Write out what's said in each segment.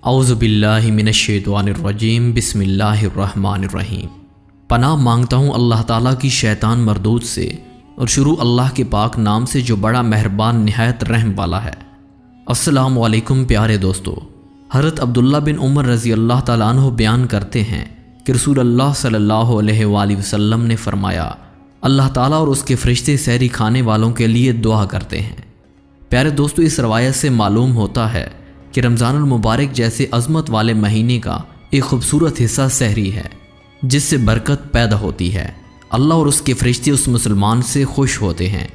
اعوذ باللہ من الشیطان الرجیم بسم اللہ الرحمن الرحیم۔ پناہ مانگتا ہوں اللہ تعالیٰ کی شیطان مردود سے، اور شروع اللہ کے پاک نام سے جو بڑا مہربان نہایت رحم والا ہے۔ السلام علیکم پیارے دوستو۔ حضرت عبداللہ بن عمر رضی اللہ تعالیٰ عنہ بیان کرتے ہیں کہ رسول اللہ صلی اللہ علیہ وآلہ وسلم نے فرمایا، اللہ تعالیٰ اور اس کے فرشتے سحری کھانے والوں کے لیے دعا کرتے ہیں۔ پیارے دوستو، اس روایت سے معلوم ہوتا ہے کہ رمضان المبارک جیسے عظمت والے مہینے کا ایک خوبصورت حصہ سحری ہے، جس سے برکت پیدا ہوتی ہے۔ اللہ اور اس کے فرشتے اس مسلمان سے خوش ہوتے ہیں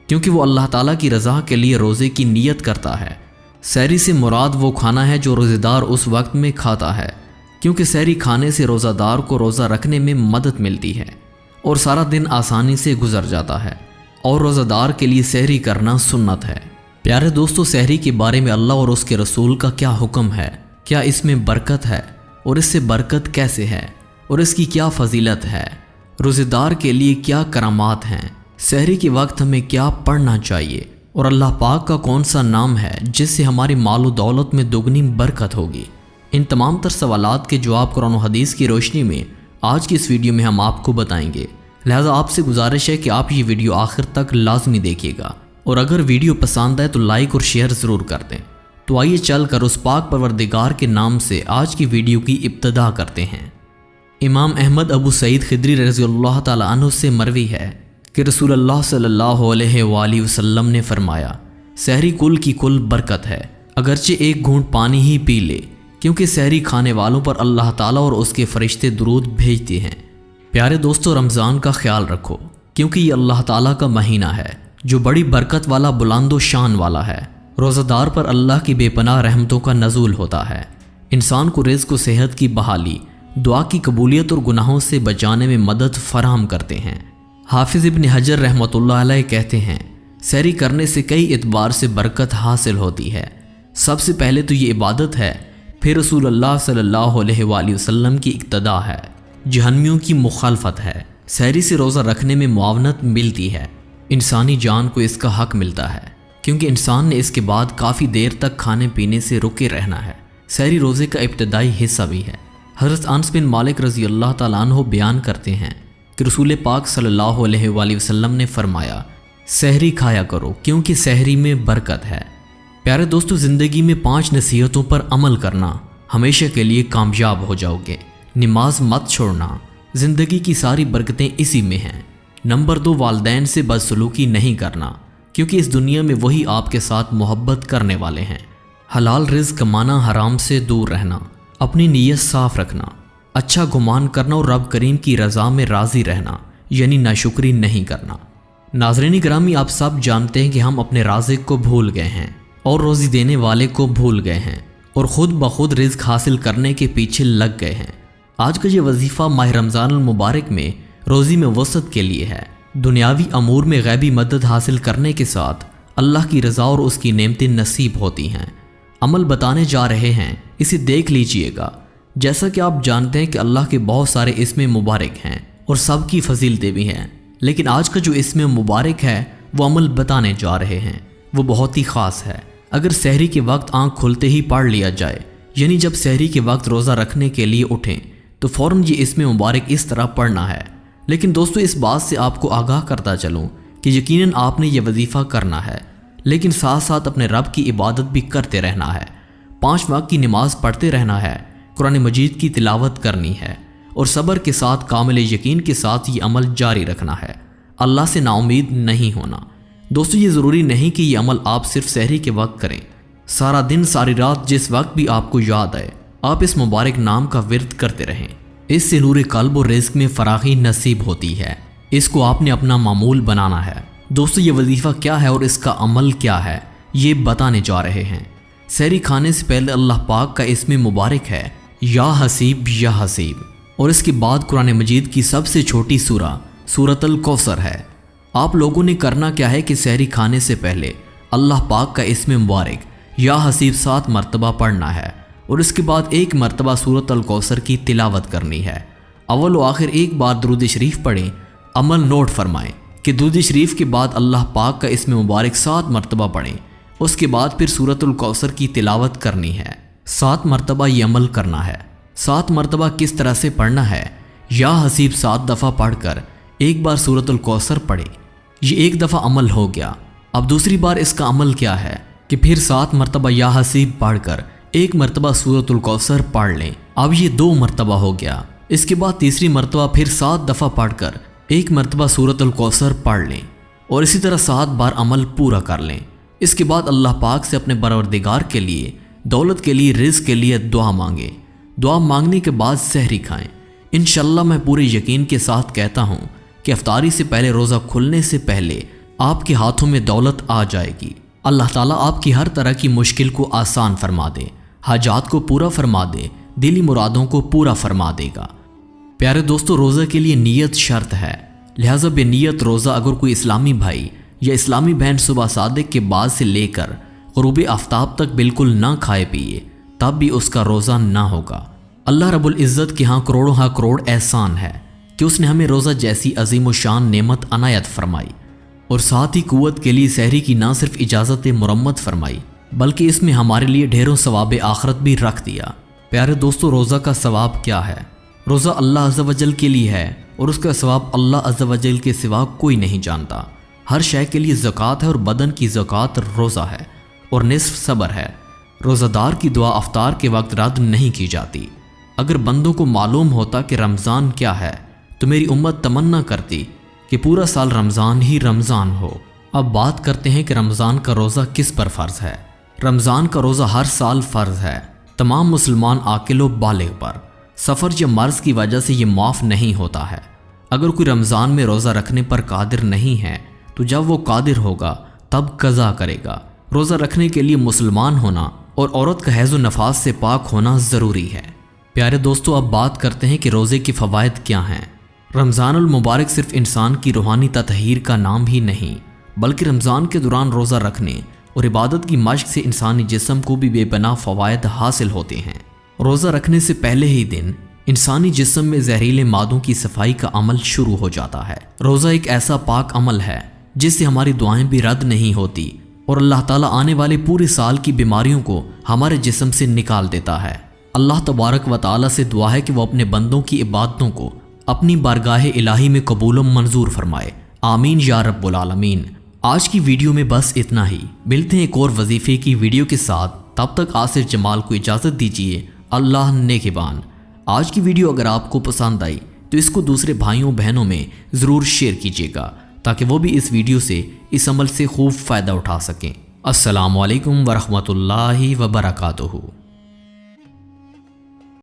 کیونکہ وہ اللہ تعالیٰ کی رضا کے لیے روزے کی نیت کرتا ہے۔ سحری سے مراد وہ کھانا ہے جو روزہ دار اس وقت میں کھاتا ہے، کیونکہ سحری کھانے سے روزہ دار کو روزہ رکھنے میں مدد ملتی ہے اور سارا دن آسانی سے گزر جاتا ہے، اور روزہ دار کے لیے سحری کرنا سنت ہے۔ پیارے دوستو، سحری کے بارے میں اللہ اور اس کے رسول کا کیا حکم ہے، کیا اس میں برکت ہے، اور اس سے برکت کیسے ہے، اور اس کی کیا فضیلت ہے، روزہ دار کے لیے کیا کرامات ہیں، سحری کے وقت ہمیں کیا پڑھنا چاہیے، اور اللہ پاک کا کون سا نام ہے جس سے ہماری مال و دولت میں دگنی برکت ہوگی۔ ان تمام تر سوالات کے جواب قرآن و حدیث کی روشنی میں آج کی اس ویڈیو میں ہم آپ کو بتائیں گے، لہذا آپ سے گزارش ہے کہ آپ یہ ویڈیو آخر تک لازمی دیکھیے گا، اور اگر ویڈیو پسند آئے تو لائک اور شیئر ضرور کر دیں۔ تو آئیے چل کر اس پاک پروردگار کے نام سے آج کی ویڈیو کی ابتدا کرتے ہیں۔ امام احمد ابو سعید خدری رضی اللہ تعالیٰ عنہ سے مروی ہے کہ رسول اللہ صلی اللہ علیہ وآلہ وسلم نے فرمایا، سحری کل کی کل برکت ہے، اگرچہ ایک گھونٹ پانی ہی پی لے، کیونکہ سحری کھانے والوں پر اللہ تعالیٰ اور اس کے فرشتے درود بھیجتے ہیں۔ پیارے دوستو، رمضان کا خیال رکھو، کیونکہ یہ اللہ تعالیٰ کا مہینہ ہے جو بڑی برکت والا، بلند و شان والا ہے۔ روزہ دار پر اللہ کی بے پناہ رحمتوں کا نزول ہوتا ہے، انسان کو رزق و صحت کی بحالی، دعا کی قبولیت اور گناہوں سے بچانے میں مدد فراہم کرتے ہیں۔ حافظ ابن حجر رحمۃ اللہ علیہ کہتے ہیں، سحری کرنے سے کئی اعتبار سے برکت حاصل ہوتی ہے۔ سب سے پہلے تو یہ عبادت ہے، پھر رسول اللہ صلی اللہ علیہ وآلہ وسلم کی اقتداء ہے، جہنمیوں کی مخالفت ہے، سحری سے روزہ رکھنے میں معاونت ملتی ہے، انسانی جان کو اس کا حق ملتا ہے، کیونکہ انسان نے اس کے بعد کافی دیر تک کھانے پینے سے رکے رہنا ہے۔ سحری روزے کا ابتدائی حصہ بھی ہے۔ حضرت انس بن مالک رضی اللہ تعالیٰ عنہ بیان کرتے ہیں کہ رسول پاک صلی اللہ علیہ وآلہ وسلم نے فرمایا، سحری کھایا کرو کیونکہ سحری میں برکت ہے۔ پیارے دوستو، زندگی میں 5 نصیحتوں پر عمل کرنا ہمیشہ کے لیے کامیاب ہو جاؤ گے۔ نماز مت چھوڑنا، زندگی کی ساری برکتیں اسی میں ہیں۔ نمبر 2، والدین سے بدسلوکی نہیں کرنا، کیونکہ اس دنیا میں وہی آپ کے ساتھ محبت کرنے والے ہیں۔ حلال رزق کمانا، حرام سے دور رہنا، اپنی نیت صاف رکھنا، اچھا گمان کرنا اور رب کریم کی رضا میں راضی رہنا، یعنی ناشکری نہیں کرنا۔ ناظرین گرامی، آپ سب جانتے ہیں کہ ہم اپنے رازق کو بھول گئے ہیں اور روزی دینے والے کو بھول گئے ہیں، اور خود بخود رزق حاصل کرنے کے پیچھے لگ گئے ہیں۔ آج کا یہ وظیفہ ماہ رمضان المبارک میں روزی میں وسعت کے لیے ہے۔ دنیاوی امور میں غیبی مدد حاصل کرنے کے ساتھ اللہ کی رضا اور اس کی نعمتیں نصیب ہوتی ہیں۔ عمل بتانے جا رہے ہیں، اسے دیکھ لیجئے گا۔ جیسا کہ آپ جانتے ہیں کہ اللہ کے بہت سارے اسم مبارک ہیں اور سب کی فضیلتیں بھی ہیں، لیکن آج کا جو اسم مبارک ہے وہ عمل بتانے جا رہے ہیں، وہ بہت ہی خاص ہے۔ اگر سحری کے وقت آنکھ کھلتے ہی پڑھ لیا جائے، یعنی جب سحری کے وقت روزہ رکھنے کے لیے اٹھیں تو فوراً یہ اسم مبارک اس طرح پڑھنا ہے۔ لیکن دوستو، اس بات سے آپ کو آگاہ کرتا چلوں کہ یقیناً آپ نے یہ وظیفہ کرنا ہے، لیکن ساتھ ساتھ اپنے رب کی عبادت بھی کرتے رہنا ہے۔ 5 وقت کی نماز پڑھتے رہنا ہے، قرآن مجید کی تلاوت کرنی ہے، اور صبر کے ساتھ کامل یقین کے ساتھ یہ عمل جاری رکھنا ہے۔ اللہ سے نا امید نہیں ہونا۔ دوستو، یہ ضروری نہیں کہ یہ عمل آپ صرف سحری کے وقت کریں۔ سارا دن، ساری رات، جس وقت بھی آپ کو یاد آئے، آپ اس مبارک نام کا ورد کرتے رہیں۔ اس سے نور قلب اور رزق میں فراخی نصیب ہوتی ہے۔ اس کو آپ نے اپنا معمول بنانا ہے۔ دوستو، یہ وظیفہ کیا ہے اور اس کا عمل کیا ہے، یہ بتانے جا رہے ہیں۔ سحری کھانے سے پہلے اللہ پاک کا اسم مبارک ہے یا حسیب یا حسیب، اور اس کے بعد قرآن مجید کی سب سے چھوٹی سورہ سورۃ الکوثر ہے۔ آپ لوگوں نے کرنا کیا ہے کہ سحری کھانے سے پہلے اللہ پاک کا اسم مبارک یا حسیب 7 مرتبہ پڑھنا ہے، اور اس کے بعد 1 مرتبہ سورۃ الکوثر کی تلاوت کرنی ہے۔ اول و آخر ایک بار درود شریف پڑھیں۔ عمل نوٹ فرمائیں کہ درود شریف کے بعد اللہ پاک کا اسم مبارک 7 مرتبہ پڑھیں، اس کے بعد پھر سورۃ الکوثر کی تلاوت کرنی ہے۔ 7 مرتبہ یہ عمل کرنا ہے۔ 7 مرتبہ کس طرح سے پڑھنا ہے؟ یا حسیب 7 دفعہ پڑھ کر ایک بار سورۃ الکوثر پڑھے۔ یہ ایک دفعہ عمل ہو گیا۔ اب دوسری بار اس کا عمل کیا ہے کہ پھر 7 مرتبہ یا حسیب پڑھ کر ایک مرتبہ سورۃ الکوثر پڑھ لیں۔ اب یہ 2 مرتبہ ہو گیا۔ اس کے بعد تیسری مرتبہ پھر 7 دفعہ پڑھ کر ایک مرتبہ سورۃ الکوثر پڑھ لیں اور اسی طرح 7 بار عمل پورا کر لیں۔ اس کے بعد اللہ پاک سے اپنے پروردگار کے لیے، دولت کے لیے، رزق کے لیے دعا مانگیں۔ دعا مانگنے کے بعد سحری کھائیں۔ انشاءاللہ میں پورے یقین کے ساتھ کہتا ہوں کہ افطاری سے پہلے، روزہ کھلنے سے پہلے آپ کے ہاتھوں میں دولت آ جائے گی۔ اللہ تعالیٰ آپ کی ہر طرح کی مشکل کو آسان فرما دے، حاجات کو پورا فرما دے، دلی مرادوں کو پورا فرما دے گا۔ پیارے دوستو، روزہ کے لیے نیت شرط ہے، لہٰذا بے نیت روزہ اگر کوئی اسلامی بھائی یا اسلامی بہن صبح صادق کے بعد سے لے کر غروب آفتاب تک بالکل نہ کھائے پیے تب بھی اس کا روزہ نہ ہوگا۔ اللہ رب العزت کے ہاں کروڑوں ہاں کروڑ احسان ہے کہ اس نے ہمیں روزہ جیسی عظیم و شان نعمت عنایت فرمائی اور ساتھ ہی قوت کے لیے سحری کی نہ صرف اجازت مرمت فرمائی بلکہ اس میں ہمارے لیے ڈھیروں ثواب آخرت بھی رکھ دیا۔ پیارے دوستو، روزہ کا ثواب کیا ہے؟ روزہ اللہ عز و جل کے لیے ہے اور اس کا ثواب اللہ عز و جل کے سوا کوئی نہیں جانتا۔ ہر شے کے لیے زکوٰۃ ہے اور بدن کی زکوٰۃ روزہ ہے اور نصف صبر ہے۔ روزہ دار کی دعا افطار کے وقت رد نہیں کی جاتی۔ اگر بندوں کو معلوم ہوتا کہ رمضان کیا ہے تو میری امت تمنا کرتی کہ پورا سال رمضان ہی رمضان ہو۔ اب بات کرتے ہیں کہ رمضان کا روزہ کس پر فرض ہے۔ رمضان کا روزہ ہر سال فرض ہے تمام مسلمان عاقل و بالغ پر۔ سفر یا مرض کی وجہ سے یہ معاف نہیں ہوتا ہے۔ اگر کوئی رمضان میں روزہ رکھنے پر قادر نہیں ہے تو جب وہ قادر ہوگا تب قضا کرے گا۔ روزہ رکھنے کے لیے مسلمان ہونا اور عورت کا حیض و نفاس سے پاک ہونا ضروری ہے۔ پیارے دوستو، اب بات کرتے ہیں کہ روزے کے فوائد کیا ہیں۔ رمضان المبارک صرف انسان کی روحانی تطہیر کا نام ہی نہیں بلکہ رمضان کے دوران روزہ رکھنے اور عبادت کی مشق سے انسانی جسم کو بھی بے پناہ فوائد حاصل ہوتے ہیں۔ روزہ رکھنے سے پہلے ہی دن انسانی جسم میں زہریلے مادوں کی صفائی کا عمل شروع ہو جاتا ہے۔ روزہ ایک ایسا پاک عمل ہے جس سے ہماری دعائیں بھی رد نہیں ہوتی اور اللہ تعالیٰ آنے والے پورے سال کی بیماریوں کو ہمارے جسم سے نکال دیتا ہے۔ اللہ تبارک و تعالیٰ سے دعا ہے کہ وہ اپنے بندوں کی عبادتوں کو اپنی بارگاہ الہی میں قبول و منظور فرمائے۔ آمین یا رب العالمین۔ آج کی ویڈیو میں بس اتنا ہی۔ ملتے ہیں ایک اور وظیفے کی ویڈیو کے ساتھ، تب تک آصف جمال کو اجازت دیجیے۔ اللہ نگہبان۔ آج کی ویڈیو اگر آپ کو پسند آئی تو اس کو دوسرے بھائیوں بہنوں میں ضرور شیئر کیجیے گا تاکہ وہ بھی اس ویڈیو سے، اس عمل سے خوب فائدہ اٹھا سکیں۔ السلام علیکم ورحمۃ اللہ وبرکاتہ۔